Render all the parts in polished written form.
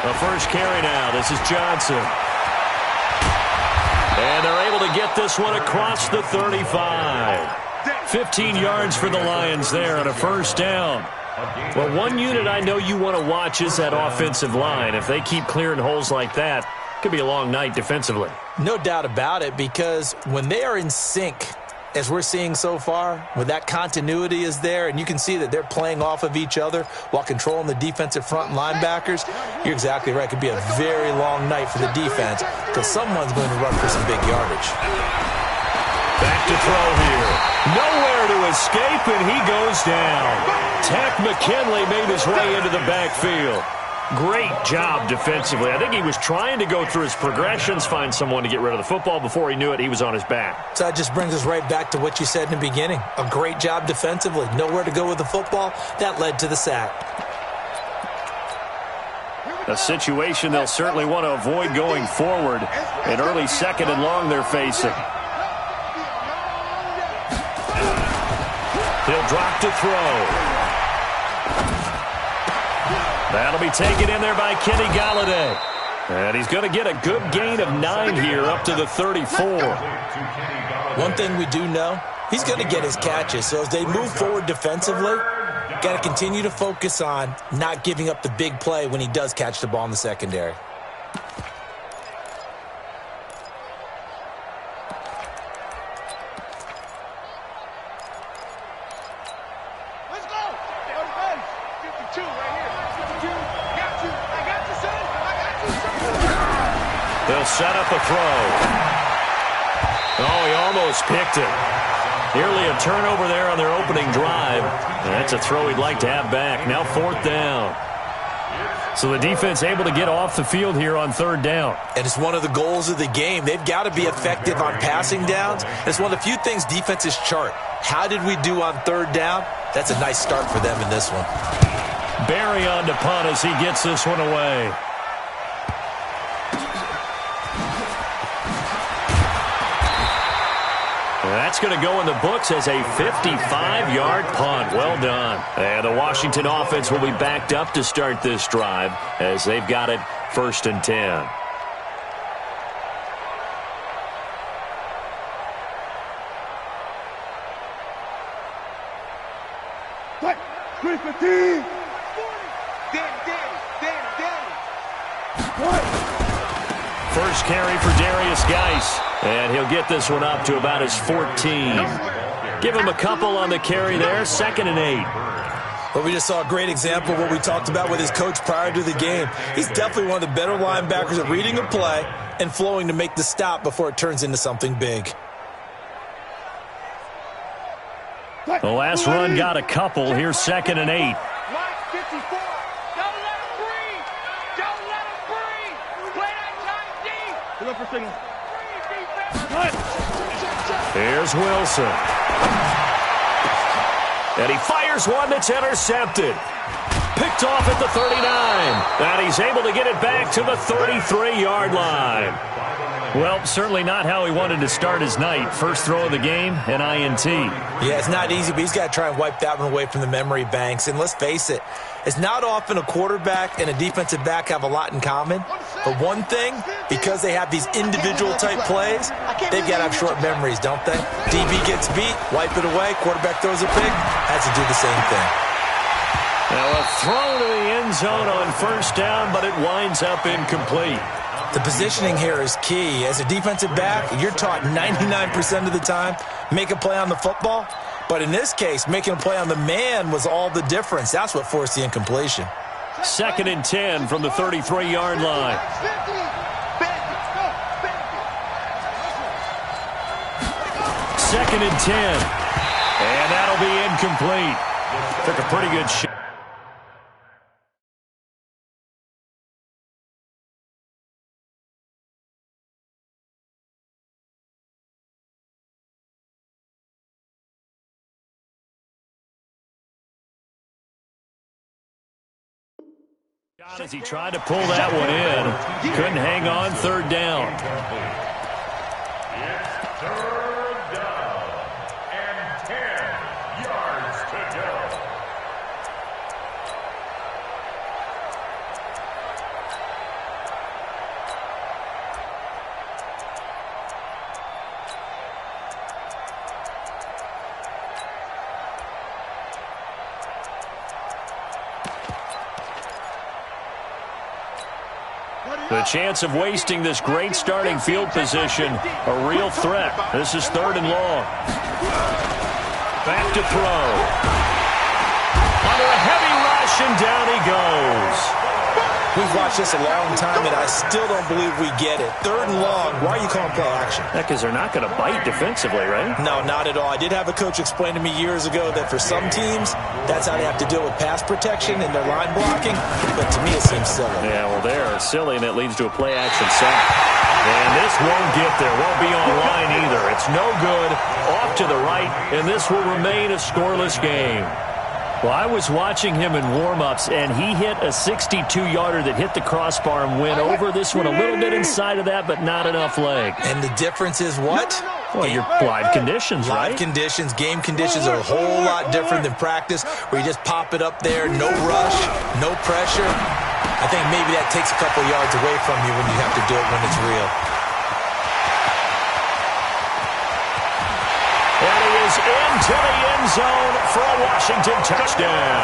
The first carry now. This is Johnson. And they're able to get this one across the 35. 15 yards for the Lions there on a first down. Well, one unit I know you want to watch is that offensive line. If they keep clearing holes like that, it could be a long night defensively. No doubt about it, because when they are in sync, as we're seeing so far, when that continuity is there, and you can see that they're playing off of each other while controlling the defensive front and linebackers, you're exactly right. It could be a very long night for the defense because someone's going to run for some big yardage. Back to throw here. Nowhere to escape, and he goes down. Tack McKinley made his way into the backfield. Great job defensively. I think he was trying to go through his progressions, find someone to get rid of the football. Before he knew it, he was on his back. So that just brings us right back to what you said in the beginning. A great job defensively. Nowhere to go with the football. That led to the sack. A situation they'll certainly want to avoid going forward. An early second and long they're facing. He'll drop to throw. That'll be taken in there by Kenny Galladay. And he's going to get a good gain of 9 here up to the 34. One thing we do know, he's going to get his catches. So as they move forward defensively, got to continue to focus on not giving up the big play when he does catch the ball in the secondary. They'll set up a throw. Oh, he almost picked it. Nearly a turnover there on their opening drive. And that's a throw he'd like to have back. Now 4th down. So the defense able to get off the field here on 3rd down. And it's one of the goals of the game. They've got to be effective on passing downs. It's one of the few things defenses chart. How did we do on 3rd down? That's a nice start for them in this one. Barry on to punt as he gets this one away. That's going to go in the books as a 55-yard punt. Well done. And the Washington offense will be backed up to start this drive as they've got it 1st and 10. First carry for Darius Geis. And he'll get this one up to about his 14. Give him a couple on the carry there. 2nd and 8. Well, we just saw a great example of what we talked about with his coach prior to the game. He's definitely one of the better linebackers at reading a play and flowing to make the stop before it turns into something big. The last run got a couple. Here's 2nd and 8. Here's Wilson. And he fires one that's intercepted. Picked off at the 39. And he's able to get it back to the 33-yard line. Well, certainly not how he wanted to start his night. First throw of the game, an INT. Yeah, it's not easy, but he's got to try and wipe that one away from the memory banks. And let's face it, it's not often a quarterback and a defensive back have a lot in common. But one thing, because they have these individual type plays, they've got to have short memories, don't they? DB gets beat, wipe it away, quarterback throws a pick, has to do the same thing. Now a throw to the end zone on 1st down, but it winds up incomplete. The positioning here is key. As a defensive back, you're taught 99% of the time, make a play on the football. But in this case, making a play on the man was all the difference. That's what forced the incompletion. 2nd and 10 from the 33-yard line. 2nd and 10. And that'll be incomplete. Took a pretty good shot. As he tried to pull that one in, couldn't hang on. 3rd down. It's 3rd down and 10 yards to go. The chance of wasting this great starting field position, a real threat. This is 3rd and long. Back to throw. Under a heavy rush, and down he goes. We've watched this a long time, and I still don't believe we get it. 3rd and long. Why are you calling play action? Because they're not going to bite defensively, right? No, not at all. I did have a coach explain to me years ago that for some teams, that's how they have to deal with pass protection and their line blocking. But to me, it seems silly. Yeah, well, they're silly, and it leads to a play action sack. And this won't get there. Won't be on line either. It's no good. Off to the right, and this will remain a scoreless game. Well, I was watching him in warm-ups, and he hit a 62-yarder that hit the crossbar and went over this one a little bit inside of that, but not enough leg. And the difference is what? Well, your live conditions, right? Live conditions, game conditions are a whole lot different than practice, where you just pop it up there, no rush, no pressure. I think maybe that takes a couple yards away from you when you have to do it when it's real. And he is into the end zone for a Washington touchdown.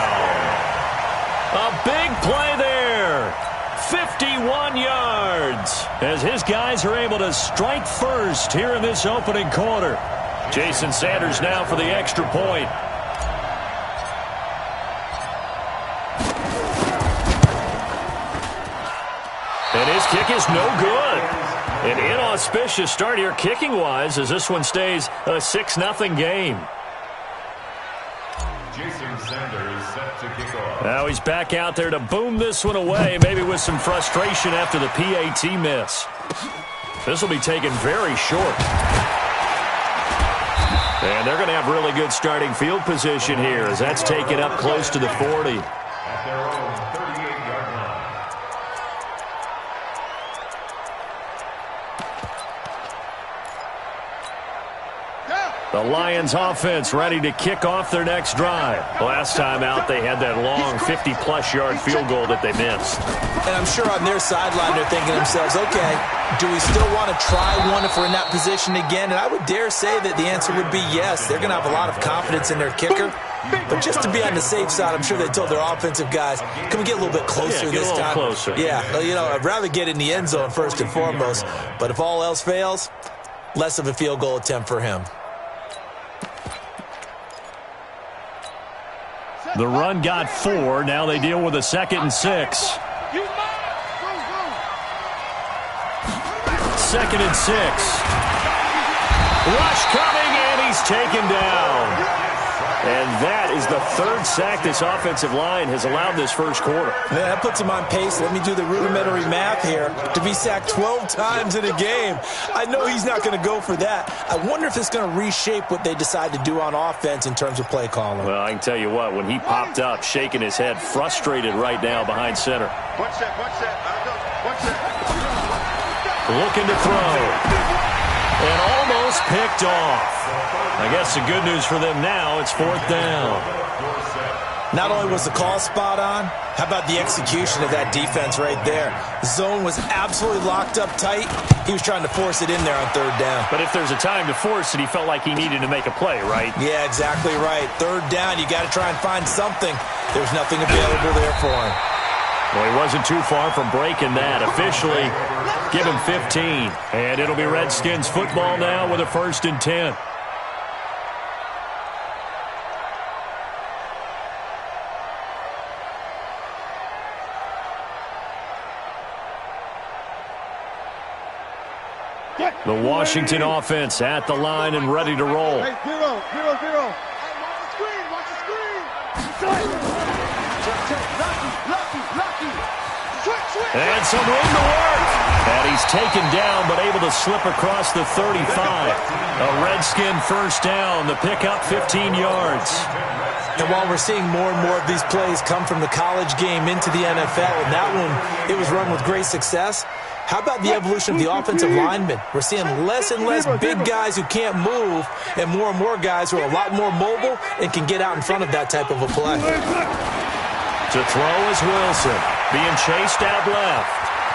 A big play there. 51 yards as his guys are able to strike first here in this opening quarter. Jason Sanders now for the extra point. And his kick is no good. An inauspicious start here kicking-wise as this one stays a 6-0 game. Jason Sanders set to kick off. Now he's back out there to boom this one away, maybe with some frustration after the PAT miss. This will be taken very short. And they're going to have really good starting field position here as that's taken up close to the 40. At their own 38-yard line. The Lions offense ready to kick off their next drive. Last time out, they had that long 50-plus yard field goal that they missed. And I'm sure on their sideline they're thinking to themselves, okay, do we still want to try one if we're in that position again? And I would dare say that the answer would be yes. They're going to have a lot of confidence in their kicker. But just to be on the safe side, I'm sure they told their offensive guys, can we get a little bit closer this time? Closer. Yeah, you know, I'd rather get in the end zone first and foremost. But if all else fails, less of a field goal attempt for him. The run got 4. Now they deal with a 2nd and 6. 2nd and 6. Rush coming, and he's taken down. And that is the 3rd sack this offensive line has allowed this first quarter. Man, that puts him on pace. Let me do the rudimentary math here. To be sacked 12 times in a game. I know he's not going to go for that. I wonder if it's going to reshape what they decide to do on offense in terms of play calling. Well, I can tell you what, when he popped up, shaking his head, frustrated right now behind center. Watch that. Looking to throw. And almost picked off. I guess the good news for them now, it's 4th down. Not only was the call spot on, how about the execution of that defense right there? Zone was absolutely locked up tight. He was trying to force it in there on 3rd down. But if there's a time to force it, he felt like he needed to make a play, right? Yeah, exactly right. 3rd down, you got to try and find something. There's nothing available there for him. Well, he wasn't too far from breaking that. Officially, give him 15. And it'll be Redskins football now with a 1st and 10. The Washington offense at the line and ready to roll. Hey, zero. Watch the screen. And some room to work. And he's taken down, but able to slip across the 35. A Redskin 1st down. The pickup 15 yards. And while we're seeing more and more of these plays come from the college game into the NFL, and that one, it was run with great success. How about the evolution of the offensive linemen? We're seeing less and less big guys who can't move and more guys who are a lot more mobile and can get out in front of that type of a play. To throw is Wilson, being chased out left.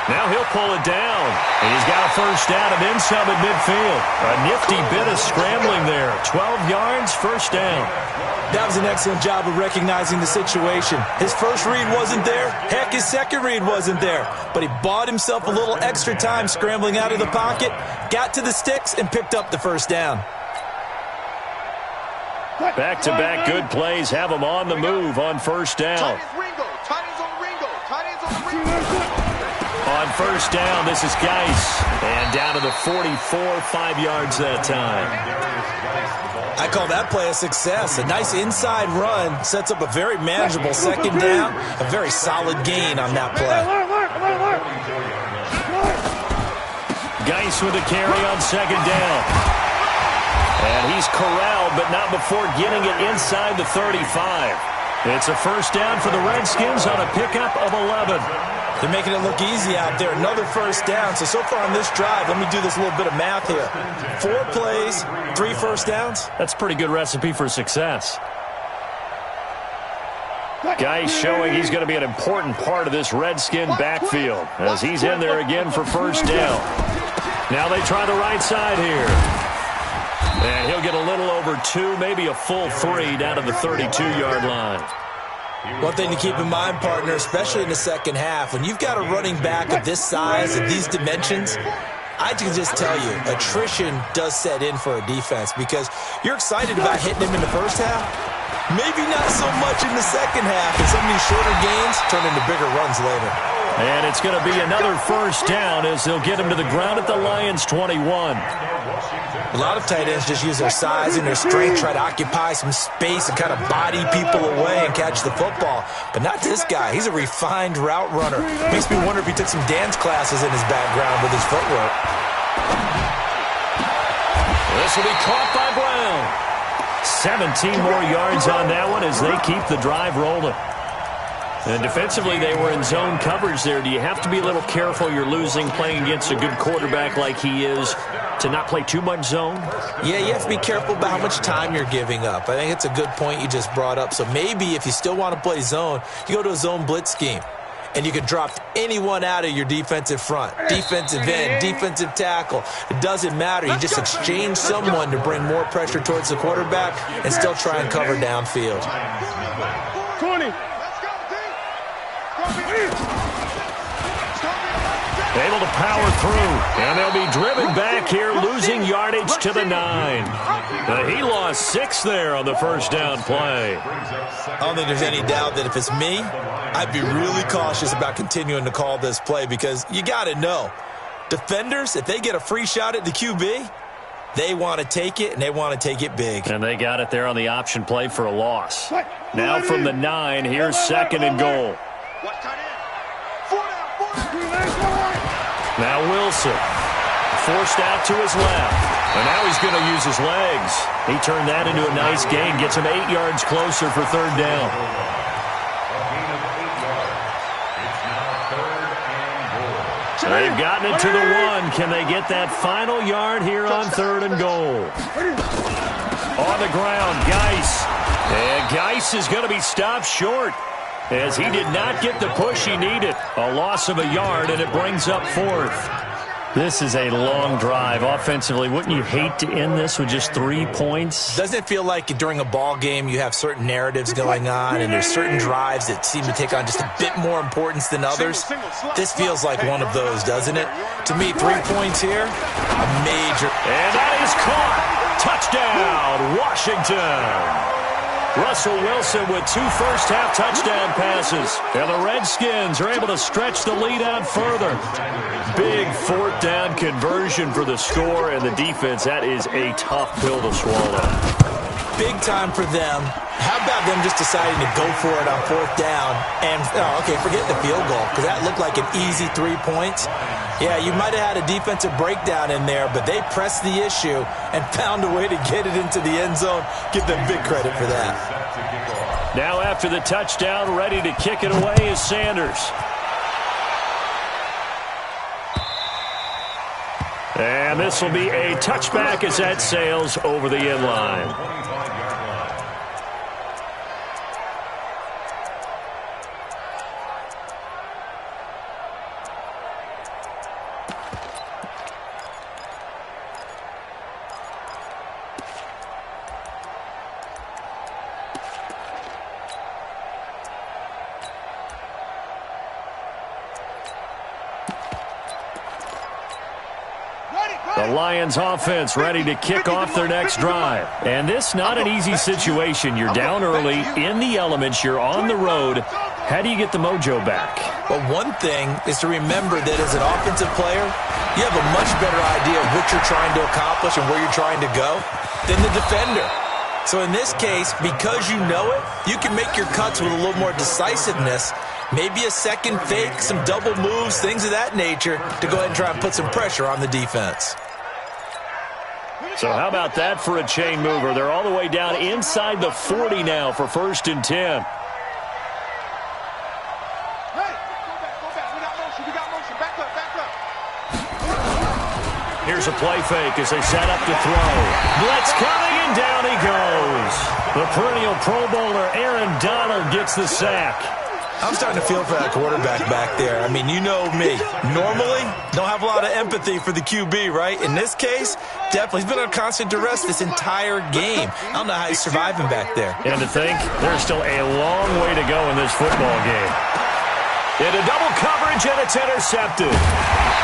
Now he'll pull it down. And he's got a first down and then some at midfield. A nifty bit of scrambling there. 12 yards, first down. That was an excellent job of recognizing the situation. His first read wasn't there. Heck, his second read wasn't there. But he bought himself a little extra time scrambling out of the pocket, got to the sticks, and picked up the first down. Back-to-back good plays have him on the move on first down. On first down, this is Geis. And down to the 44, 5 yards that time. I call that play a success. A nice inside run sets up a very manageable second down. A very solid gain on that play. Geis with a carry on second down. And he's corralled, but not before getting it inside the 35. It's a first down for the Redskins on a pickup of 11. They're making it look easy out there. Another first down. So far on this drive, let me do this little bit of math here. 4 plays, 3 first downs. That's a pretty good recipe for success. Geis showing he's going to be an important part of this Redskin backfield as he's in there again for first down. Now they try the right side here. And he'll get a little over 2, maybe a full 3 down to the 32-yard line. One thing to keep in mind, partner, especially in the second half, when you've got a running back of this size, of these dimensions, I can just tell you, attrition does set in for a defense because you're excited about hitting him in the first half. Maybe not so much in the second half, and some of these shorter gains turn into bigger runs later. And it's going to be another first down as they'll get him to the ground at the Lions' 21. A lot of tight ends just use their size and their strength, try to occupy some space and kind of body people away and catch the football. But not this guy. He's a refined route runner. Makes me wonder if he took some dance classes in his background with his footwork. This will be caught by Brown. 17 more yards on that one as they keep the drive rolling. And defensively, they were in zone coverage there. Do you have to be a little careful you're losing playing against a good quarterback like he is to not play too much zone? Yeah, you have to be careful about how much time you're giving up. I think it's a good point you just brought up. So maybe if you still want to play zone, you go to a zone blitz scheme. And you can drop anyone out of your defensive front. Defensive end, defensive tackle. It doesn't matter. You just exchange someone to bring more pressure towards the quarterback and still try and cover downfield. 20. Able to power through, and they'll be driven back here, losing yardage to the 9. He lost 6 there on the first down play. I don't think there's any doubt that if it's me, I'd be really cautious about continuing to call this play because you got to know, defenders, if they get a free shot at the QB, they want to take it, and they want to take it big. And they got it there on the option play for a loss. Now from the 9, here's second and goal. Now Wilson, forced out to his left. And now he's going to use his legs. He turned that into a nice gain, gets him 8 yards closer for third down. They've gotten it to the 1. Can they get that final yard here on third and goal? On the ground, Geis. And Geis is going to be stopped short, as he did not get the push he needed. A loss of a yard, and it brings up fourth. This is a long drive offensively. Wouldn't you hate to end this with just 3 points? Doesn't it feel like during a ball game you have certain narratives going on and there's certain drives that seem to take on just a bit more importance than others? This feels like one of those, doesn't it? To me, 3 points here, a major. And that is caught. Touchdown, Washington. Russell Wilson with 2 first-half touchdown passes. And the Redskins are able to stretch the lead out further. Big fourth down conversion for the score, and the defense, that is a tough pill to swallow. Big time for them. How about them just deciding to go for it on fourth down? And, okay, forget the field goal, because that looked like an easy 3 points. Yeah, you might have had a defensive breakdown in there, but they pressed the issue and found a way to get it into the end zone. Give them big credit for that. Now after the touchdown, ready to kick it away is Sanders. And this will be a touchback as that sails over the end line. The Lions offense ready to kick off their next drive. And this not an easy situation. You're down early, in the elements, you're on the road. How do you get the mojo back? Well, one thing is to remember that as an offensive player, you have a much better idea of what you're trying to accomplish and where you're trying to go than the defender. So in this case, because you know it, you can make your cuts with a little more decisiveness, maybe a second fake, some double moves, things of that nature, to go ahead and try and put some pressure on the defense. So how about that for a chain mover? They're all the way down inside the 40 now for 1st and 10. Here's a play fake as they set up to throw. Blitz coming, and down he goes. The perennial Pro Bowler Aaron Donald gets the sack. I'm starting to feel for that quarterback back there. I mean, you know me. Normally, don't have a lot of empathy for the QB, right? In this case, definitely. He's been on constant duress this entire game. I don't know how he's surviving back there. And to think, there's still a long way to go in this football game. Into double coverage, and it's intercepted.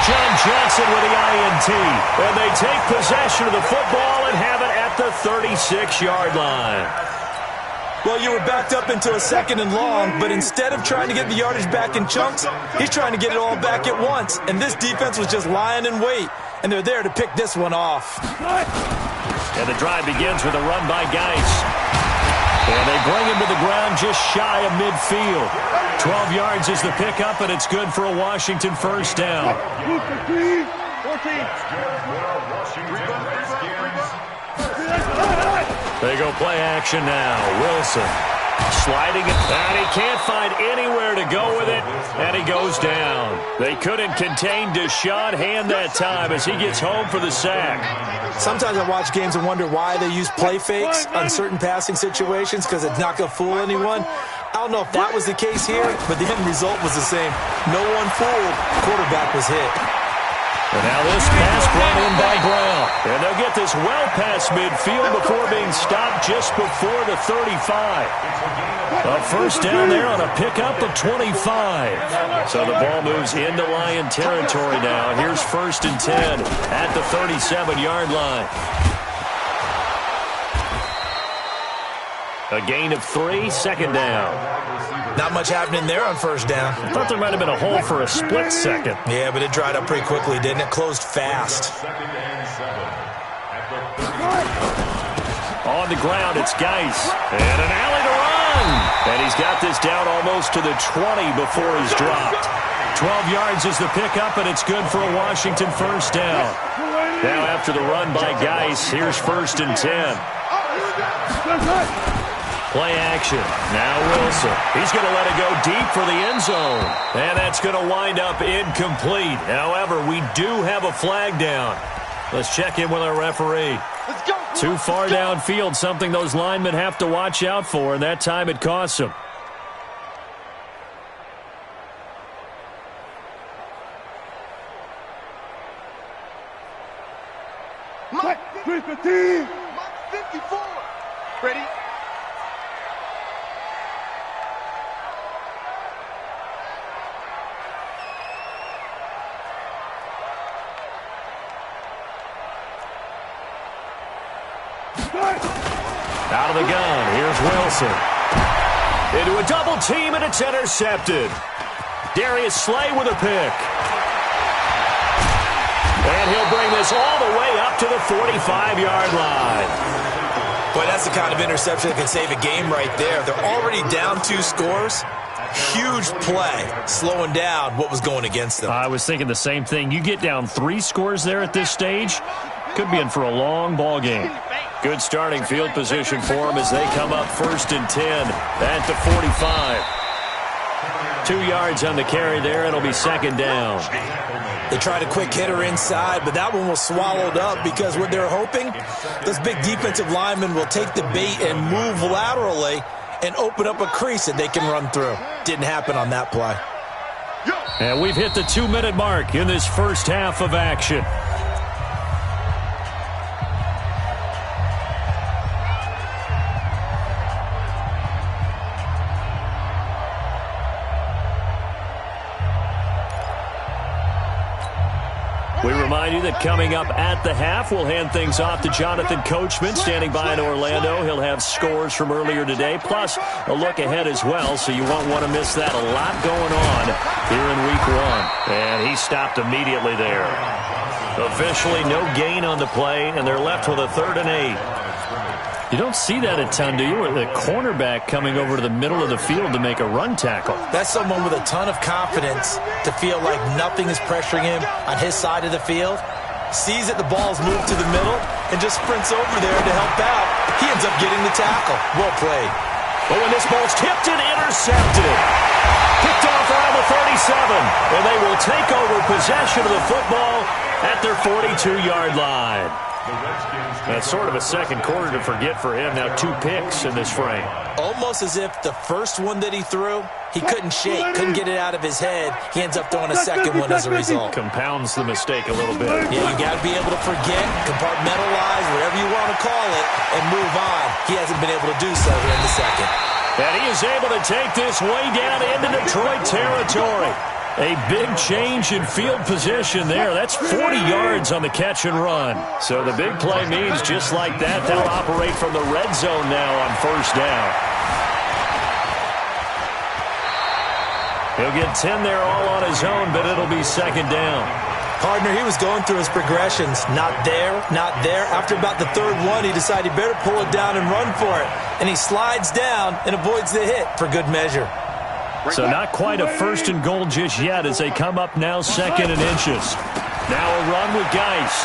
John Johnson with the INT. And they take possession of the football and have it at the 36-yard line. Well, you were backed up into a 2nd and long, but instead of trying to get the yardage back in chunks, he's trying to get it all back at once. And this defense was just lying in wait, and they're there to pick this one off. And the drive begins with a run by Geis. And they bring him to the ground just shy of midfield. 12 yards is the pickup, and it's good for a Washington 1st down. 14. They go play action now. Wilson sliding it, and he can't find anywhere to go with it, and he goes down. They couldn't contain Deshaun Hand that time as he gets home for the sack. Sometimes I watch games and wonder why they use play fakes on certain passing situations because it's not going to fool anyone. I don't know if that was the case here, but the end result was the same. No one fooled. Quarterback was hit. And now this pass brought in by Brown. And they'll get this well past midfield before being stopped just before the 35. A 1st down there on a pickup of 25. So the ball moves into Lion territory now. Here's 1st and 10 at the 37-yard line. A gain of 3, 2nd down. Not much happening there on 1st down. I thought there might have been a hole for a split second. Yeah, but it dried up pretty quickly, didn't it? Closed fast. On the ground, it's Geis. And an alley to run. And he's got this down almost to the 20 before he's dropped. 12 yards is the pickup, and it's good for a Washington 1st down. Now after the run by Geis, here's 1st and 10. Play action. Now Wilson. He's going to let it go deep for the end zone. And that's going to wind up incomplete. However, we do have a flag down. Let's check in with our referee. Let's go. Too far downfield, something those linemen have to watch out for, and that time it costs them. Mike 315. Mike 54. Ready? Out of the gun, here's Wilson. Into a double team, and it's intercepted. Darius Slay with a pick. And he'll bring this all the way up to the 45-yard line. Boy, that's the kind of interception that can save a game right there. They're already down 2 scores. Huge play, slowing down what was going against them. I was thinking the same thing. You get down 3 scores there at this stage, could be in for a long ball game. Good starting field position for them as they come up 1st and 10 at the 45. 2 yards on the carry there. It'll be 2nd down. They tried a quick hitter inside, but that one was swallowed up because what they're hoping, those big defensive linemen will take the bait and move laterally and open up a crease that they can run through. Didn't happen on that play. And we've hit the 2-minute mark in this first half of action. We remind you that coming up at the half, we'll hand things off to Jonathan Coachman standing by in Orlando. He'll have scores from earlier today, plus a look ahead as well, so you won't want to miss that. A lot going on here in week one. And he stopped immediately there. Officially no gain on the play, and they're left with a 3rd and 8. You don't see that a ton, do you? With the cornerback coming over to the middle of the field to make a run tackle. That's someone with a ton of confidence to feel like nothing is pressuring him on his side of the field. Sees that the ball's moved to the middle and just sprints over there to help out. He ends up getting the tackle. Well played. Oh, and this ball's tipped and intercepted. Picked off around the 37, and they will take over possession of the football at their 42-yard line. That's sort of a second quarter to forget for him. Now 2 picks in this frame. Almost as if the first one that he threw, he couldn't shake, couldn't get it out of his head. He ends up throwing a second one as a result. Compounds the mistake a little bit. Yeah, you got to be able to forget, compartmentalize, whatever you want to call it, and move on. He hasn't been able to do so here in the second. And he is able to take this way down into Detroit territory. A big change in field position there. That's 40 yards on the catch and run. So the big play means just like that, they'll operate from the red zone now on 1st down. He'll get 10 there all on his own, but it'll be 2nd down. Partner, he was going through his progressions. Not there, not there. After about the 3rd one, he decided he better pull it down and run for it. And he slides down and avoids the hit for good measure. So not quite a 1st and goal just yet as they come up now 2nd and inches. Now a run with Geis.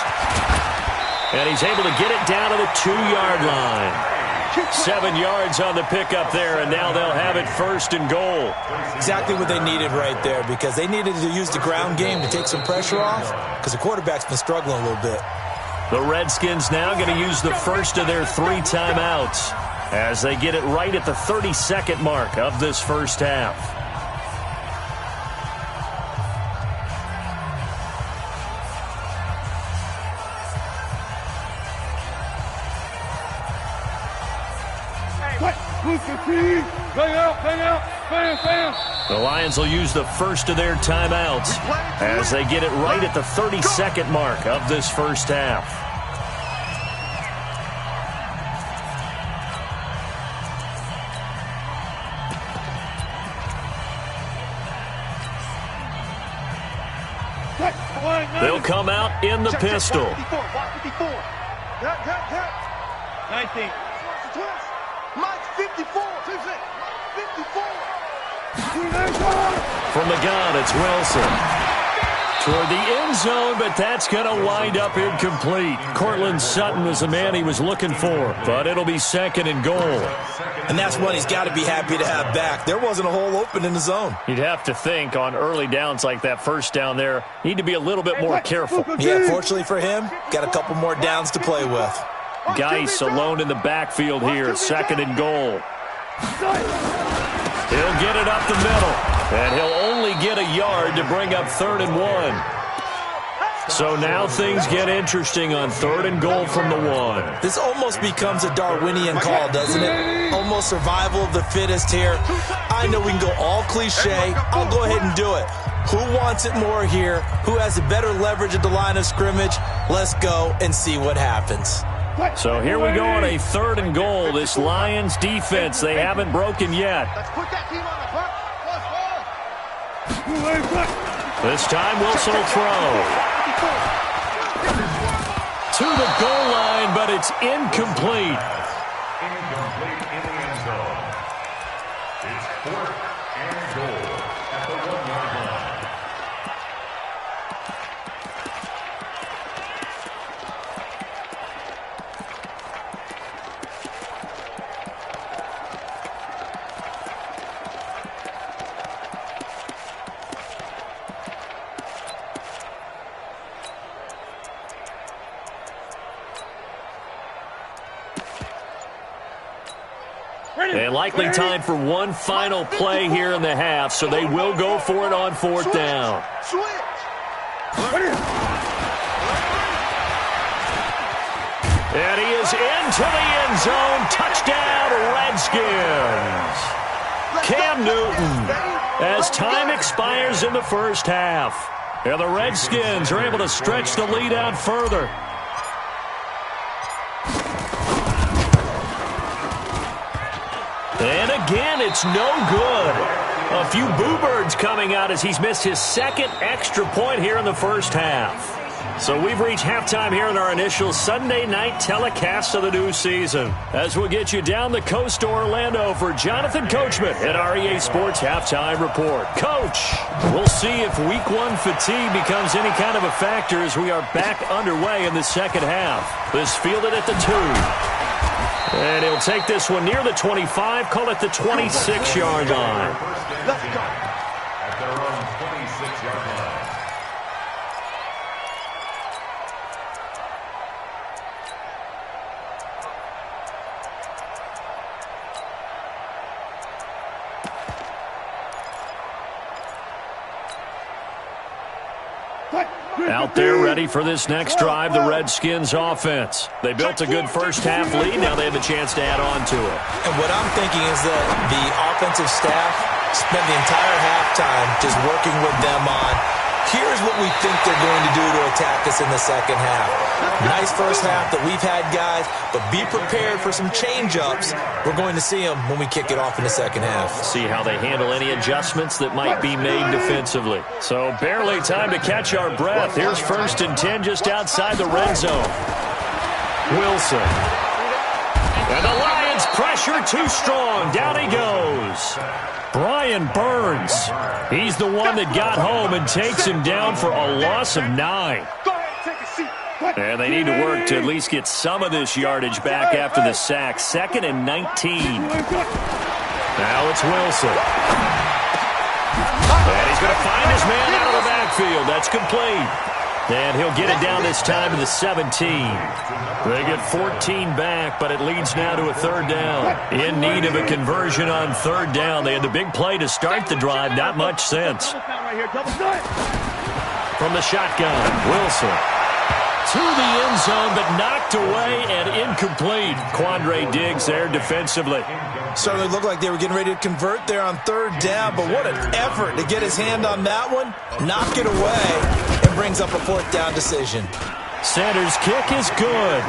And he's able to get it down to the 2-yard line. 7 yards on the pickup there, and now they'll have it 1st and goal. Exactly what they needed right there, because they needed to use the ground game to take some pressure off, because the quarterback's been struggling a little bit. The Redskins now going to use the first of their 3 timeouts as they get it right at the 32nd mark of this first half. The Lions will use the first of their timeouts as they get it right at the 32nd mark of this first half. They'll come out in the pistol. 19. Mike 54. 54. From the gun, it's Wilson. Toward the end zone, but that's going to wind up incomplete. Cortland Sutton was the man he was looking for, but it'll be 2nd and goal. And that's one he's got to be happy to have back. There wasn't a hole open in the zone. You'd have to think on early downs like that first down there, need to be a little bit more careful. Yeah, fortunately for him, got a couple more downs to play with. Geis alone in the backfield here, 2nd and goal. He'll get it up the middle, and he'll only get a yard to bring up 3rd and 1. So now things get interesting on 3rd and goal from the 1. This almost becomes a Darwinian call, doesn't it? Almost survival of the fittest here. I know we can go all cliche. I'll go ahead and do it. Who wants it more here? Who has a better leverage at the line of scrimmage? Let's go and see what happens. So here we go on a 3rd and goal. This Lions defense, they haven't broken yet. This time Wilson will throw. To the goal line, but it's incomplete. Incomplete in the end zone. It's 4th and goal at the 1-yard line. And likely time for one final play here in the half, so they will go for it on 4th down. And he is into the end zone. Touchdown, Redskins. Cam Newton, as time expires in the first half. And the Redskins are able to stretch the lead out further. And again, it's no good. A few boo birds coming out as he's missed his second extra point here in the first half. So we've reached halftime here in our initial Sunday night telecast of the new season. As we'll get you down the coast to Orlando for Jonathan Coachman at our EA Sports Halftime Report. Coach, we'll see if Week 1 fatigue becomes any kind of a factor as we are back underway in the second half. This fielded at the 2. And he'll take this one near the 25, call it the 26-yard line. Let's go. At their own 26-yard line. Out there ready for this next drive, the Redskins offense. They built a good first half lead. Now they have a chance to add on to it. And what I'm thinking is that the offensive staff spent the entire halftime just working with them on, here's what we think they're going to do to attack us in the second half. Nice first half that we've had, guys, but be prepared for some change-ups. We're going to see them when we kick it off in the second half. See how they handle any adjustments that might be made defensively. So barely time to catch our breath. Here's 1st and 10 just outside the red zone. Wilson. And the Lions pressure too strong. Down he goes. Brian Burns. He's the one that got home and takes him down for a loss of 9. And they need to work to at least get some of this yardage back after the sack. 2nd and 19. Now it's Wilson. And he's going to find his man out of the backfield. That's complete. And he'll get it down this time to the 17. They get 14 back, but it leads now to a 3rd down. In need of a conversion on 3rd down. They had the big play to start the drive. Not much sense. From the shotgun, Wilson. To the end zone, but knocked away and incomplete. Quandre Diggs there defensively. Certainly looked like they were getting ready to convert there on 3rd down, but what an effort to get his hand on that one, knock it away, and brings up a 4th down decision. Sanders' kick is good.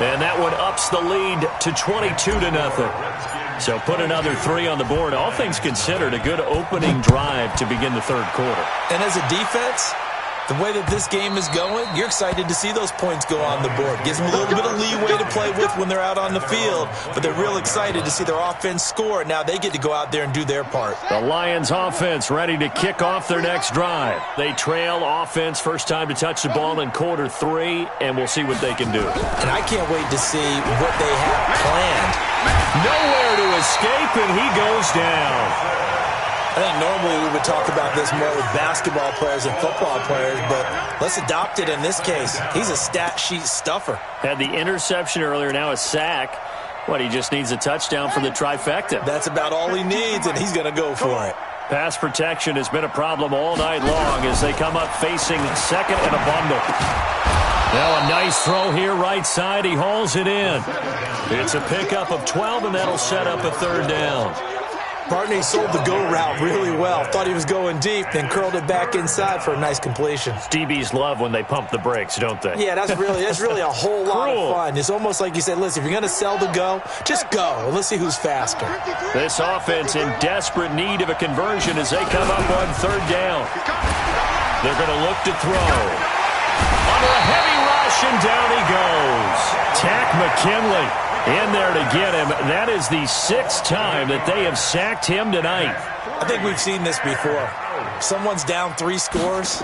And that one ups the lead to 22-0. So put another 3 on the board. All things considered, a good opening drive to begin the 3rd quarter. And as a defense, the way that this game is going, you're excited to see those points go on the board. Gives them a little bit of leeway to play with when they're out on the field, but they're real excited to see their offense score. Now they get to go out there and do their part. The Lions offense ready to kick off their next drive. They trail offense, first time to touch the ball in quarter 3, and we'll see what they can do. And I can't wait to see what they have planned. Nowhere to escape, and he goes down. I think normally we would talk about this more with basketball players and football players, but let's adopt it in this case. He's a stat sheet stuffer. Had the interception earlier, now a sack. What, he just needs a touchdown for the trifecta. That's about all he needs, and he's going to go for it. Pass protection has been a problem all night long as they come up facing 2nd and a bundle. Now a nice throw here right side. He hauls it in. It's a pickup of 12, and that'll set up a 3rd down. Bartney sold the go route really well. Thought he was going deep, then curled it back inside for a nice completion. DBs love when they pump the brakes, don't they? Yeah, that's really a whole lot of fun. It's almost like you said, listen, if you're going to sell the go, just go. And let's see who's faster. This offense in desperate need of a conversion as they come up on 3rd down. They're going to look to throw. Under a heavy rush, and down he goes. Tack McKinley in there to get him. That is the 6th time that they have sacked him tonight. I think we've seen this before. Someone's down 3 scores.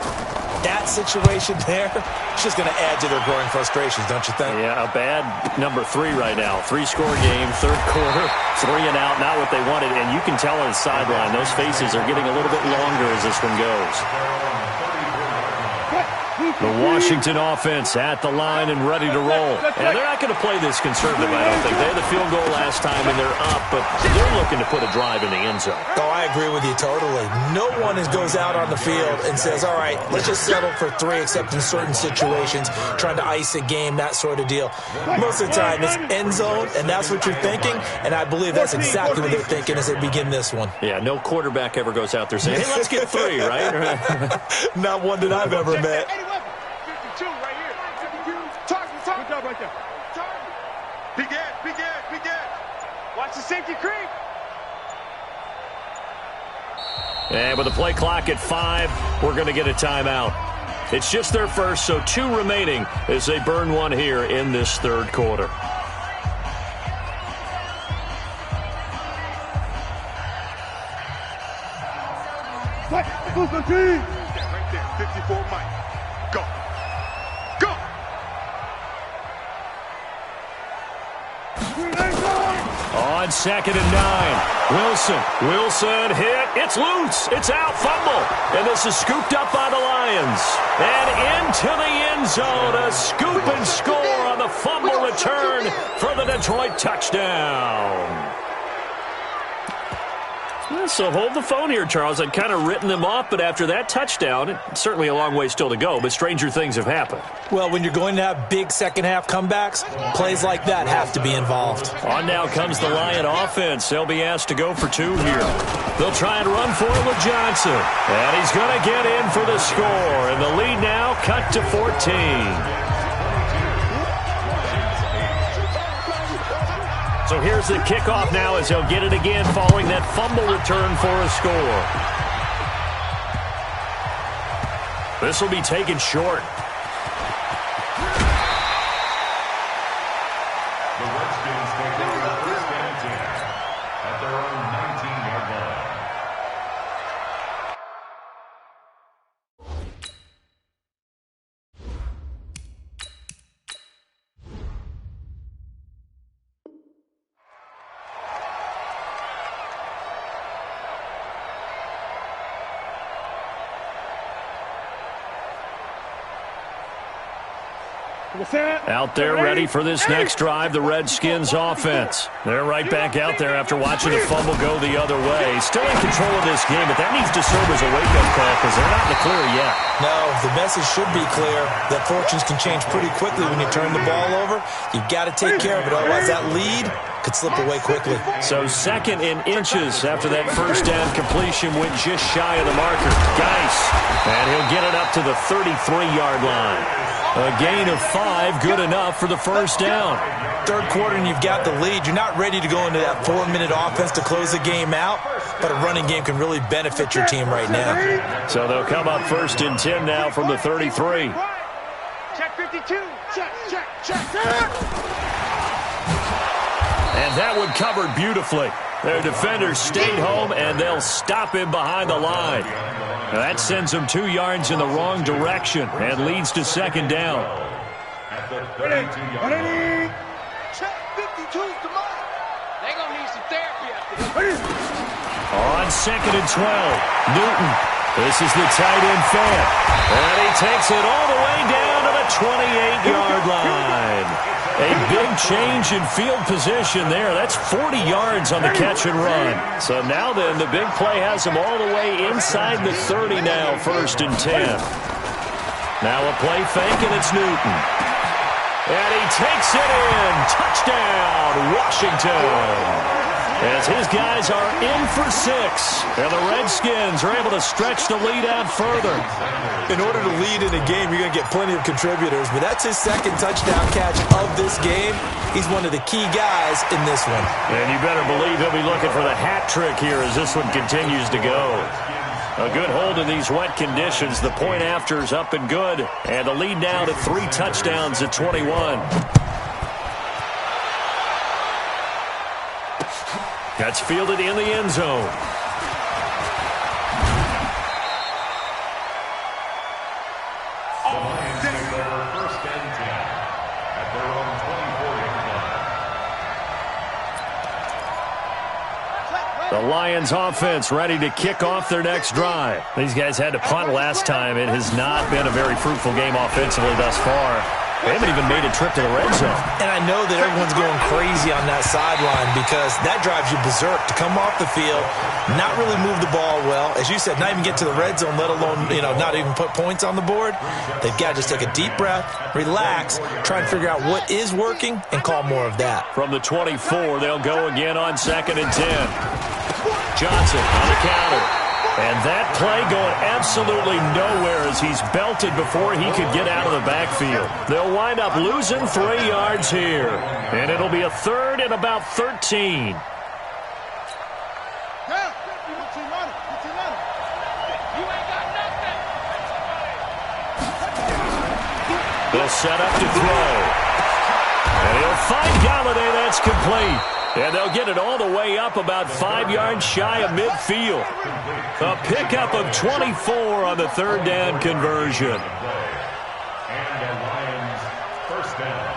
That situation there, it's just going to add to their growing frustrations, don't you think? Yeah, a bad number 3 right now. 3-score game, 3rd quarter, 3 and out, not what they wanted. And you can tell on the sideline, those faces are getting a little bit longer as this one goes. The Washington offense at the line and ready to roll. And they're not going to play this conservative, I don't think. They had the field goal last time, and they're up, but they're looking to put a drive in the end zone. Oh, I agree with you totally. No one goes out on the field and says, all right, let's just settle for 3, except in certain situations, trying to ice a game, that sort of deal. Most of the time, it's end zone, and that's what you're thinking, and I believe that's exactly what they're thinking as they begin this one. Yeah, no quarterback ever goes out there saying, hey, let's get 3, right? Not one that I've ever met. 52 right here. 52. Target. Good job right there. Target. Big Ed. Watch the safety creep. And with the play clock at 5, we're going to get a timeout. It's just their first, so 2 remaining as they burn one here in this third quarter. What? Who's the team? Right there. 54 Mike. Go. On 2nd and 9. Wilson hit. It's loose. It's out. Fumble. And this is scooped up by the Lions. And into the end zone. A scoop and score on the fumble return for the Detroit touchdown. So hold the phone here, Charles. I'd kind of written them off, but after that touchdown, it's certainly a long way still to go, but stranger things have happened. Well, when you're going to have big second-half comebacks, plays like that have to be involved. On now comes the Lion offense. They'll be asked to go for 2 here. They'll try and run for it with Johnson. And he's going to get in for the score. And the lead now cut to 14. So here's the kickoff now as he'll get it again following that fumble return for a score. This will be taken short. The Redskins take over first and 10 at their own 19-yard line. Out there ready for this next drive, the Redskins offense. They're right back out there after watching the fumble go the other way. Still in control of this game, but that needs to serve as a wake-up call because they're not in the clear yet. No, the message should be clear that fortunes can change pretty quickly when you turn the ball over. You've got to take care of it, otherwise that lead could slip away quickly. So 2nd in inches after that first down completion went just shy of the marker. Geis, and he'll get it up to the 33-yard line. A gain of 5, good enough for the first down. Third quarter and you've got the lead. You're not ready to go into that 4-minute offense to close the game out, but a running game can really benefit your team right now. So they'll come up 1st and 10 now from the 33. Check 52. Check. And that one covered beautifully. Their defenders stayed home, and they'll stop him behind the line. Now that sends them 2 yards in the wrong direction and leads to 2nd down. At the 32-yard line. Check 52's to mine. They're going to need some therapy after this. On 2nd and 12, Newton. This is the tight end fan. And he takes it all the way down to the 28-yard line. A big change in field position there. That's 40 yards on the catch and run. So now then, the big play has him all the way inside the 30 now, 1st and 10. Now a play fake, and it's Newton. And he takes it in. Touchdown, Washington. As his guys are in for 6. And the Redskins are able to stretch the lead out further. In order to lead in a game, you're going to get plenty of contributors, but that's his 2nd touchdown catch of this game. He's one of the key guys in this one. And you better believe he'll be looking for the hat trick here as this one continues to go. A good hold in these wet conditions. The point after is up and good. And the lead now to 3 touchdowns at 21. That's fielded in the end zone. The Lions offense ready to kick off their next drive. These guys had to punt last time. It has not been a very fruitful game offensively thus far. They haven't even made a trip to the red zone. And I know that everyone's going crazy on that sideline because that drives you berserk to come off the field, not really move the ball well. As you said, not even get to the red zone, let alone, not even put points on the board. They've got to just take a deep breath, relax, try and figure out what is working, and call more of that. From the 24, they'll go again on 2nd and 10. Johnson on the counter. And that play going absolutely nowhere as he's belted before he could get out of the backfield. They'll wind up losing 3 yards here. And it'll be a 3rd and about 13. They'll set up to throw. And he'll find Galladay. That's complete. And they'll get it all the way up about 5 yards shy of midfield. A pickup of 24 on the 3rd down conversion. And the Lions first down.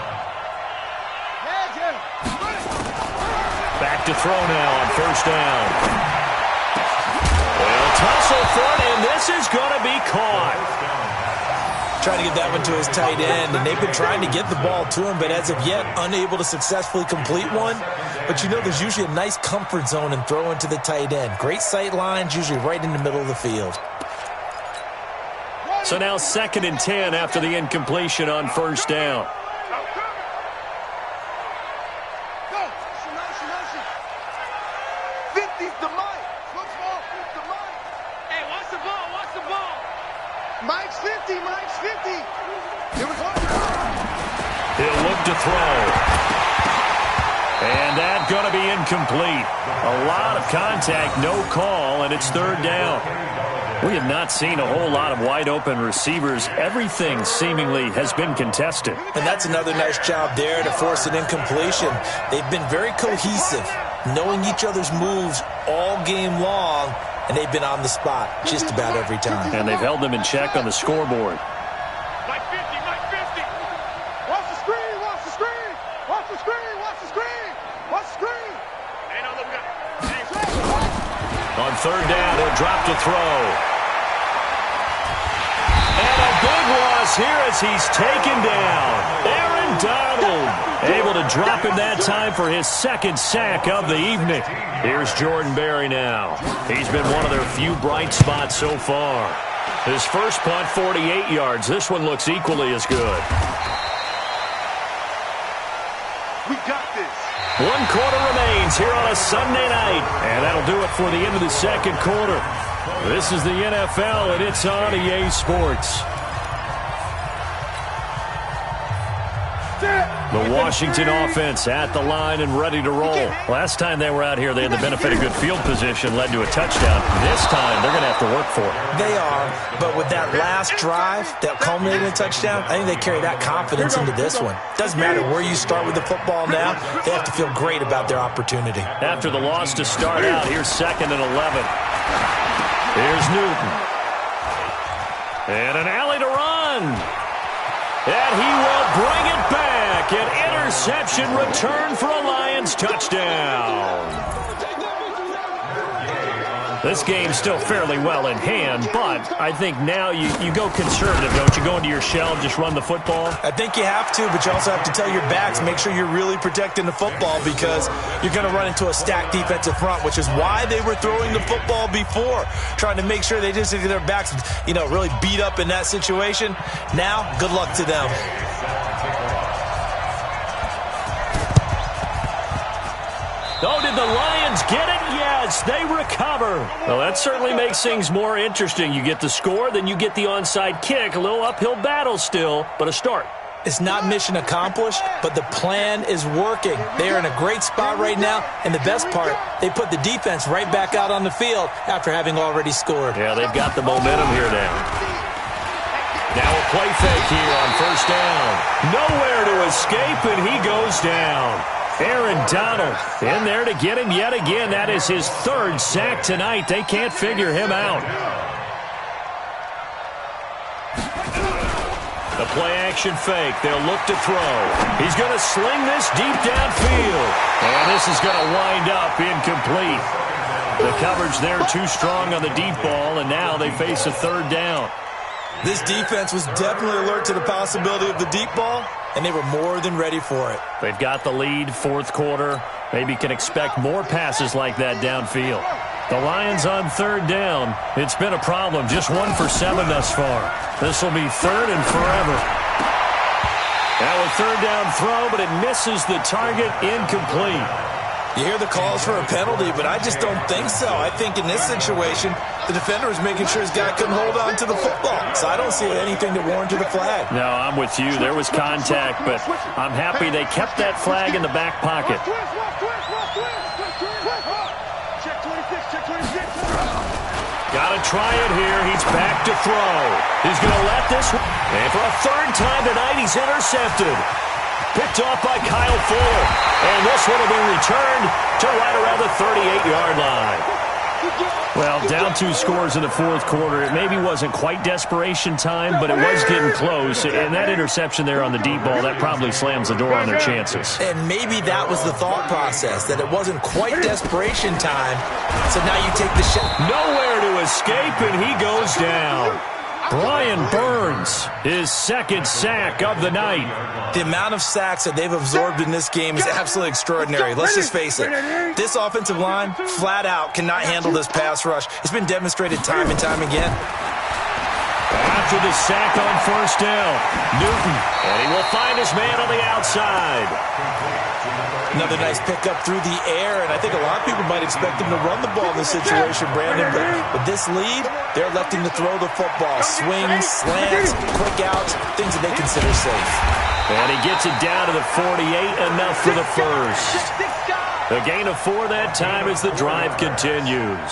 Back to throw now on 1st down. They'll tussle for it, and this is going to be caught. Trying to get that one to his tight end, and they've been trying to get the ball to him, but as of yet, unable to successfully complete one. But there's usually a nice comfort zone in throwing to the tight end. Great sight lines, usually right in the middle of the field. So now 2nd and 10 after the incompletion on 1st down. He'll look to throw. And that's going to be incomplete. A lot of contact, no call, and it's 3rd down. We have not seen a whole lot of wide-open receivers. Everything seemingly has been contested. And that's another nice job there to force an incompletion. They've been very cohesive, knowing each other's moves all game long, and they've been on the spot just about every time. And they've held them in check on the scoreboard. On 3rd down, he'll drop to throw. And a big loss here as he's taken down. Aaron Donald able to drop him that time for his 2nd sack of the evening. Here's Jordan Berry now. He's been one of their few bright spots so far. His first punt, 48 yards. This one looks equally as good. We got this. 1 quarter remains here on a Sunday night. And that'll do it for the end of the 2nd quarter. This is the NFL, and it's on EA Sports. The Washington offense at the line and ready to roll. Last time they were out here, they had the benefit of good field position, led to a touchdown. This time, they're going to have to work for it. They are, but with that last drive that culminated in a touchdown, I think they carry that confidence into this one. Doesn't matter where you start with the football now, they have to feel great about their opportunity. After the loss to start out, here's 2nd and 11. Here's Newton. And an alley to run. And he will bring it back. An interception return for a Lions touchdown. This game's still fairly well in hand, but I think now you go conservative, don't you? Go into your shell and just run the football? I think you have to, but you also have to tell your backs, make sure you're really protecting the football because you're going to run into a stacked defensive front, which is why they were throwing the football before, trying to make sure they just get their backs, really beat up in that situation. Now, good luck to them. Oh, did the Lions get it? Yes, they recover. Well, that certainly makes things more interesting. You get the score, then you get the onside kick. A little uphill battle still, but a start. It's not mission accomplished, but the plan is working. They are in a great spot right now, and the best part, they put the defense right back out on the field after having already scored. Yeah, they've got the momentum here now. Now a play fake here on 1st down. Nowhere to escape, and he goes down. Aaron Donald in there to get him yet again. That is his 3rd sack tonight. They can't figure him out. The play-action fake. They'll look to throw. He's going to sling this deep downfield. And this is going to wind up incomplete. The coverage there too strong on the deep ball, and now they face a third down. This defense was definitely alert to the possibility of the deep ball, and they were more than ready for it. They've got the lead, fourth quarter. Maybe can expect more passes like that downfield. The Lions on third down. It's been a problem. Just 1 for 7 thus far. This will be third and forever. Now a third down throw, but it misses the target, incomplete. You hear the calls for a penalty, but I just don't think so. I think in this situation, the defender was making sure his guy couldn't hold on to the football. So I don't see anything that warranted a flag. No, I'm with you. There was contact, but I'm happy they kept that flag in the back pocket. Got to try it here. He's back to throw. He's going to let this one. And for a third time tonight, he's intercepted. Picked off by Kyle Fuller. And this one will be returned to right around the 38-yard line. Well, down 2 scores in the fourth quarter. It maybe wasn't quite desperation time, but it was getting close. And that interception there on the deep ball, that probably slams the door on their chances. And maybe that was the thought process, that it wasn't quite desperation time. So now you take the shot. Nowhere to escape, and he goes down. Brian Burns, his second sack of the night. The amount of sacks that they've absorbed in this game is absolutely extraordinary. Let's just face it. This offensive line, flat out, cannot handle this pass rush. It's been demonstrated time and time again. After the sack on first down, Newton, and he will find his man on the outside. Another nice pickup through the air, and I think a lot of people might expect him to run the ball in this situation, Brandon. But with this lead, they're electing to throw the football. Swings, slants, quick outs, things that they consider safe. And he gets it down to the 48, enough for the first. A gain of 4 that time as the drive continues.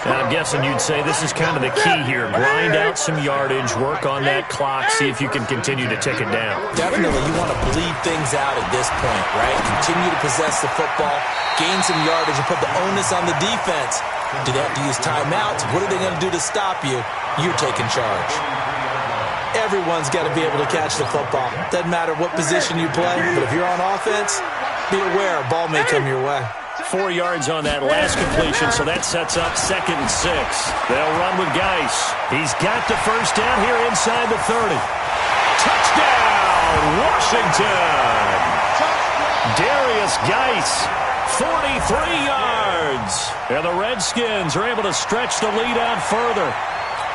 And I'm guessing you'd say this is kind of the key here. Grind out some yardage, work on that clock, see if you can continue to tick it down. Definitely, you want to bleed things out at this point, right? Continue to possess the football, gain some yardage, and put the onus on the defense. Do they have to use timeouts? What are they going to do to stop you? You're taking charge. Everyone's got to be able to catch the football. Doesn't matter what position you play, but if you're on offense, be aware, a ball may come your way. 4 yards on that last completion, so that sets up 2nd and 6. They'll run with Geis. He's got the first down here inside the 30. Touchdown, Washington! Darius Geis, 43 yards. And the Redskins are able to stretch the lead out further.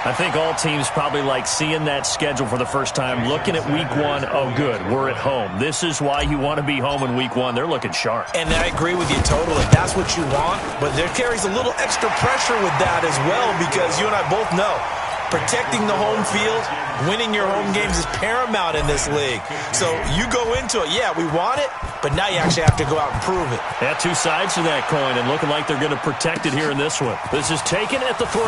I think all teams probably like seeing that schedule for the first time, looking at week 1. Oh, good, we're at home. This is why you want to be home in week 1. They're looking sharp. And I agree with you totally. That's what you want, but there carries a little extra pressure with that as well, because you and I both know protecting the home field, winning your home games is paramount in this league. So you go into it, yeah, we want it, but now you actually have to go out and prove it. Yeah, 2 sides to that coin, and looking like they're going to protect it here in this one. This is taken at the 3.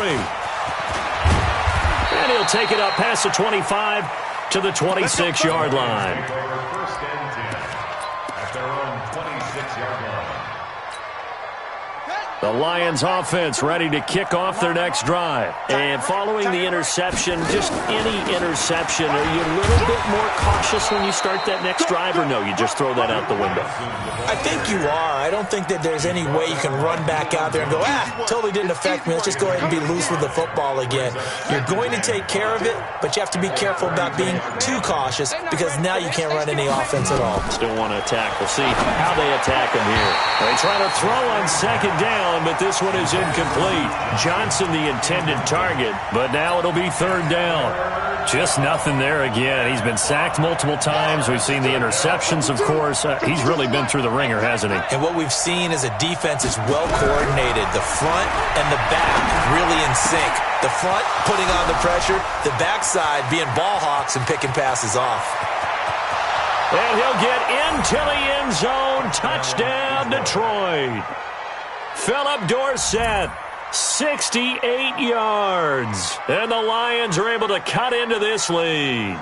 And he'll take it up past the 25 to the 26-yard line. First and 10 at their own 26-yard line. The Lions offense ready to kick off their next drive. And following the interception, just any interception, are you a little bit more cautious when you start that next drive, or no, you just throw that out the window? I think you are. I don't think that there's any way you can run back out there and go, totally didn't affect me. Let's just go ahead and be loose with the football again. You're going to take care of it, but you have to be careful about being too cautious, because now you can't run any offense at all. Still want to attack. We'll see how they attack him here. They try to throw on second down, but this one is incomplete. Johnson the intended target, but now it'll be third down. Just nothing there again. He's been sacked multiple times. We've seen the interceptions, of course. He's really been through the ringer, hasn't he? And what we've seen is a defense is well coordinated. The front and the back really in sync. The front putting on the pressure, the backside being ball hawks and picking passes off. And he'll get into the end zone. Touchdown, Detroit. Philip Dorsett, 68 yards. And the Lions are able to cut into this lead.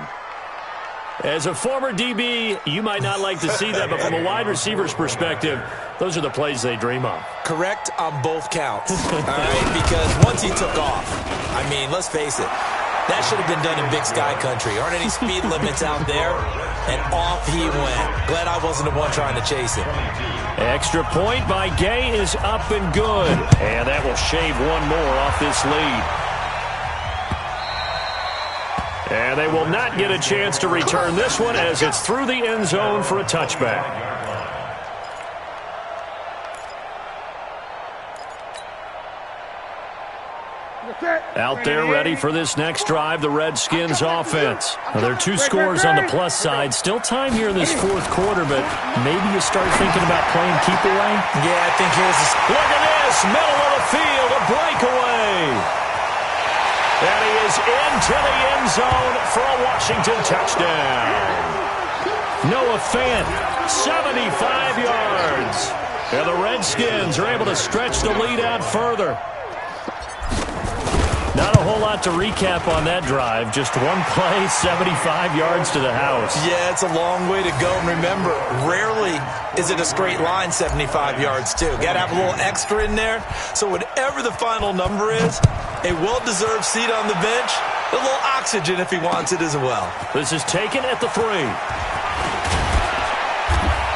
As a former DB, you might not like to see that, but from a wide receiver's perspective, those are the plays they dream of. Correct on both counts, all right? Because once he took off, I mean, let's face it, That should have been done in Big Sky Country. Aren't any speed limits out there? And off he went. Glad I wasn't the one trying to chase it. Extra point by Gay is up and good. And that will shave one more off this lead. And they will not get a chance to return this one as it's through the end zone for a touchback. Out there ready for this next drive, the Redskins offense. Well, there are two scores on the plus side. Still time here in this fourth quarter, but maybe you start thinking about playing keep away? Yeah, I think here's the... Look at this, middle of the field, a breakaway. And he is into the end zone for a Washington touchdown. Noah Fant, 75 yards. And the Redskins are able to stretch the lead out further. Not a whole lot to recap on that drive. Just one play, 75 yards to the house. Yeah, it's a long way to go. And remember, rarely is it a straight line 75 yards, too. Got to have a little extra in there. So whatever the final number is, a well-deserved seat on the bench, a little oxygen if he wants it as well. This is taken at the 3.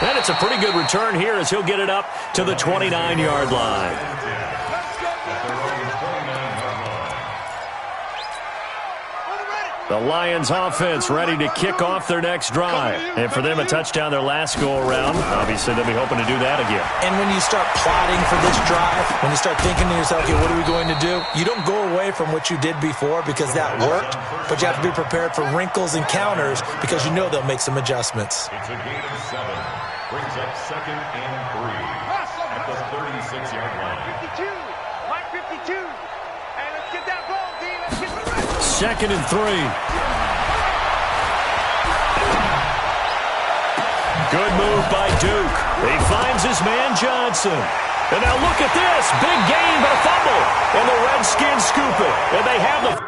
And it's a pretty good return here as he'll get it up to the 29-yard line. The Lions offense ready to kick off their next drive. And for them, a touchdown their last go-around. Obviously, they'll be hoping to do that again. And when you start plotting for this drive, when you start thinking to yourself, okay, what are we going to do? You don't go away from what you did before because that worked, but you have to be prepared for wrinkles and counters because you know they'll make some adjustments. It's a gain of 7. Brings up 2nd and 3 at the 36-yard line. 52. Mike 52. Hey, let's get that ball, D. Let's get the rest. 2nd and 3. Good move by Duke. He finds his man Johnson. And now look at this. Big gain, but a fumble. And the Redskins scoop it. And they have the...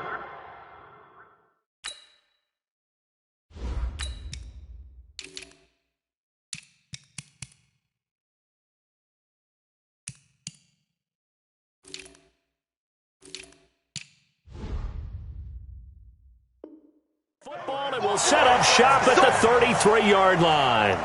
football, and will set up shop at the 33-yard line.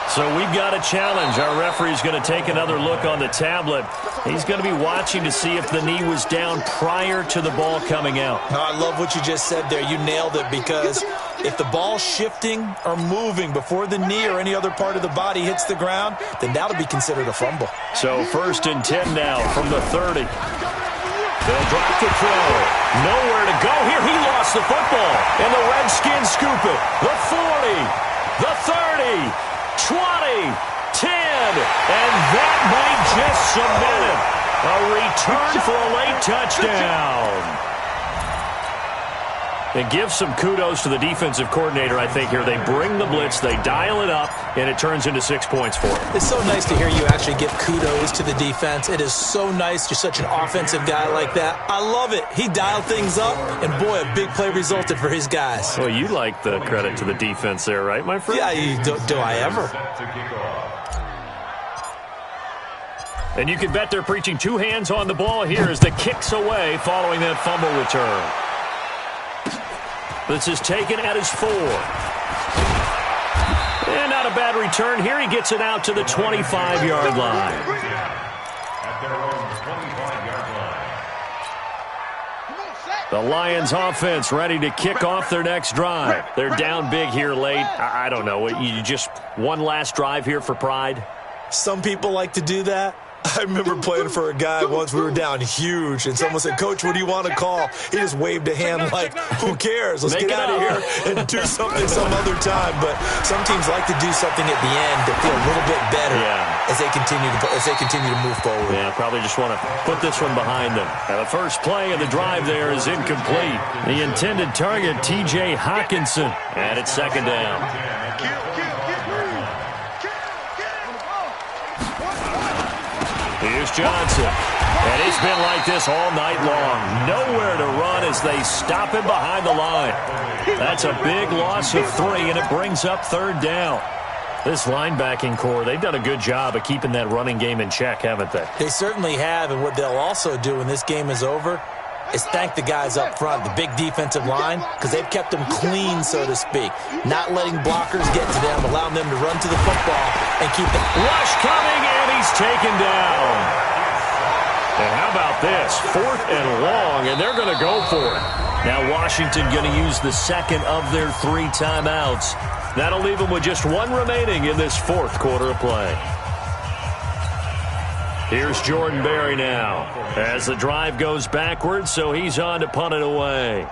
So we've got a challenge. Our referee's going to take another look on the tablet. He's going to be watching to see if the knee was down prior to the ball coming out. No, I love what you just said there. You nailed it because if the ball's shifting or moving before the knee or any other part of the body hits the ground, then that'll be considered a fumble. So 1st and 10 now from the 30. They'll drop to throw. Nowhere to go here. He lost the football. And the Redskins scoop it. The 40. The 30. 20. 10. And that might just cement it. A return for a late touchdown. And give some kudos to the defensive coordinator, I think, here. They bring the blitz, they dial it up, and it turns into 6 points for them. It's so nice to hear you actually give kudos to the defense. It is so nice. You're such an offensive guy like that. I love it. He dialed things up, and boy, a big play resulted for his guys. Well, you like the credit to the defense there, right, my friend? Yeah, do I ever? And you can bet they're preaching 2 hands on the ball here as the kick's away following that fumble return. This is taken at his 4. And not a bad return here. He gets it out to the 25-yard line. At their own 25-yard line. The Lions offense ready to kick off their next drive. They're down big here late. I don't know. You just one last drive here for pride? Some people like to do that. I remember playing for a guy once. We were down huge, and someone said, "Coach, what do you want to call?" He just waved a hand like, who cares? Let's get out of here and do something some other time. But some teams like to do something at the end to feel a little bit better as they continue to move forward. Yeah, probably just want to put this one behind them. Now, the first play of the drive there is incomplete. The intended target, T.J. Hawkinson, and it's 2nd down. Here's Johnson. And it's been like this all night long. Nowhere to run as they stop him behind the line. That's a big loss of 3, and it brings up 3rd down. This linebacking core, they've done a good job of keeping that running game in check, haven't they? They certainly have, and what they'll also do when this game is over is thank the guys up front, the big defensive line, because they've kept them clean, so to speak. Not letting blockers get to them, allowing them to run to the football and keep the rush coming, and he's taken down. And how about this? 4th and long, and they're going to go for it. Now Washington going to use the second of their 3 timeouts. That'll leave them with just 1 remaining in this 4th quarter of play. Here's Jordan Berry now as the drive goes backwards, so he's on to punt it away.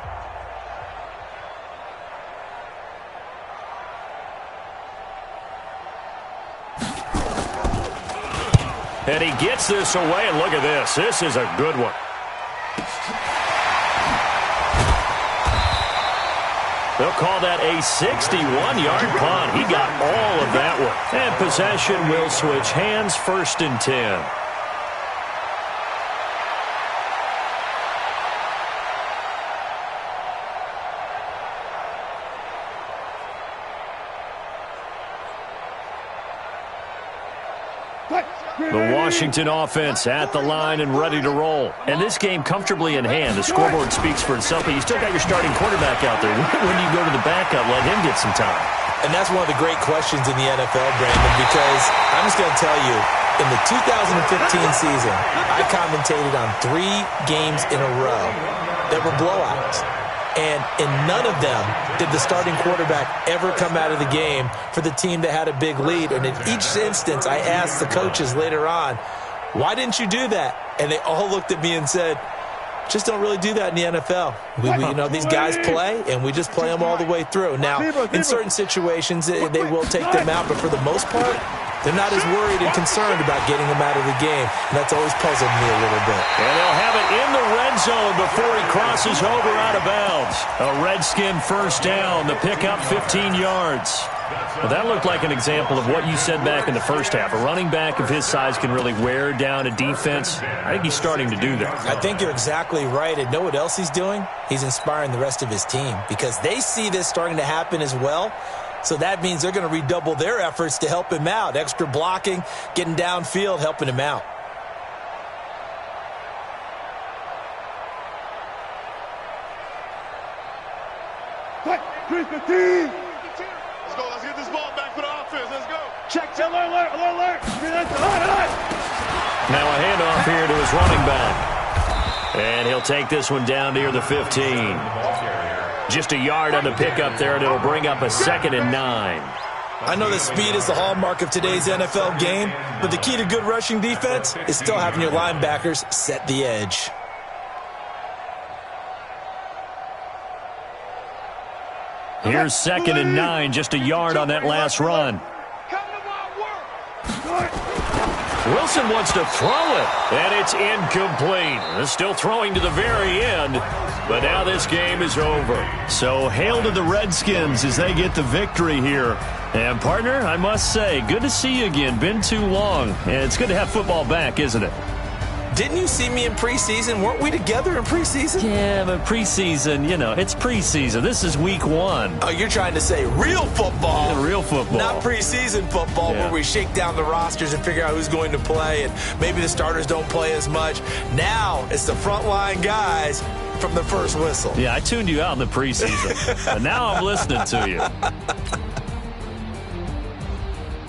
And he gets this away, and look at this. This is a good one. They'll call that a 61-yard punt. He got all of that one. And possession will switch hands, 1st and 10. The Washington offense at the line and ready to roll. And this game comfortably in hand. The scoreboard speaks for itself, but you still got your starting quarterback out there. When do you go to the backup, let him get some time? And that's one of the great questions in the NFL, Brandon, because I'm just going to tell you, in the 2015 season, I commentated on 3 games in a row that were blowouts. And in none of them did the starting quarterback ever come out of the game for the team that had a big lead. And in each instance, I asked the coaches later on, why didn't you do that? And they all looked at me and said, just don't really do that in the NFL. You know, these guys play, and we just play them all the way through. Now, in certain situations, they will take them out, but for the most part, they're not as worried and concerned about getting them out of the game. And that's always puzzled me a little bit. And they'll have it in the red zone before he crosses over out of bounds. A Redskin first down. The pickup 15 yards. Well, that looked like an example of what you said back in the first half. A running back of his size can really wear down a defense. I think he's starting to do that. I think you're exactly right. And know what else he's doing? He's inspiring the rest of his team because they see this starting to happen as well. So that means they're going to redouble their efforts to help him out. Extra blocking, getting downfield, helping him out. Let's go. Let's get this ball back for the offense. Let's go. Check. Alert. Now a handoff here to his running back. And he'll take this one down near the 15. Just a yard on the pickup there, and it'll bring up a 2nd and 9. I know that speed is the hallmark of today's NFL game, but the key to good rushing defense is still having your linebackers set the edge. Here's 2nd and 9, just a yard on that last run. Wilson wants to throw it, and it's incomplete. They're still throwing to the very end, but now this game is over. So hail to the Redskins as they get the victory here. And, partner, I must say, good to see you again. Been too long. And it's good to have football back, isn't it? Didn't you see me in preseason? Weren't we together in preseason? Yeah, but preseason, you know, it's preseason. This is week 1. Oh, you're trying to say real football. Yeah, real football. Not preseason football where we shake down the rosters and figure out who's going to play, and maybe the starters don't play as much. Now it's the frontline guys from the first whistle. Yeah, I tuned you out in the preseason, but now I'm listening to you.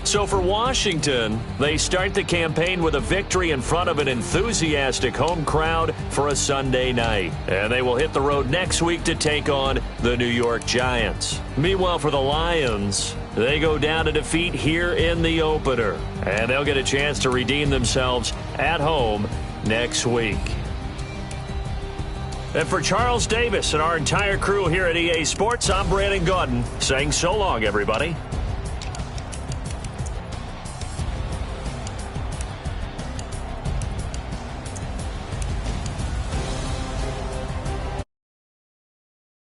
So for Washington, they start the campaign with a victory in front of an enthusiastic home crowd for a Sunday night. And they will hit the road next week to take on the New York Giants. Meanwhile, for the Lions, they go down to defeat here in the opener. And they'll get a chance to redeem themselves at home next week. And for Charles Davis and our entire crew here at EA Sports, I'm Brandon Gaudin saying so long, everybody.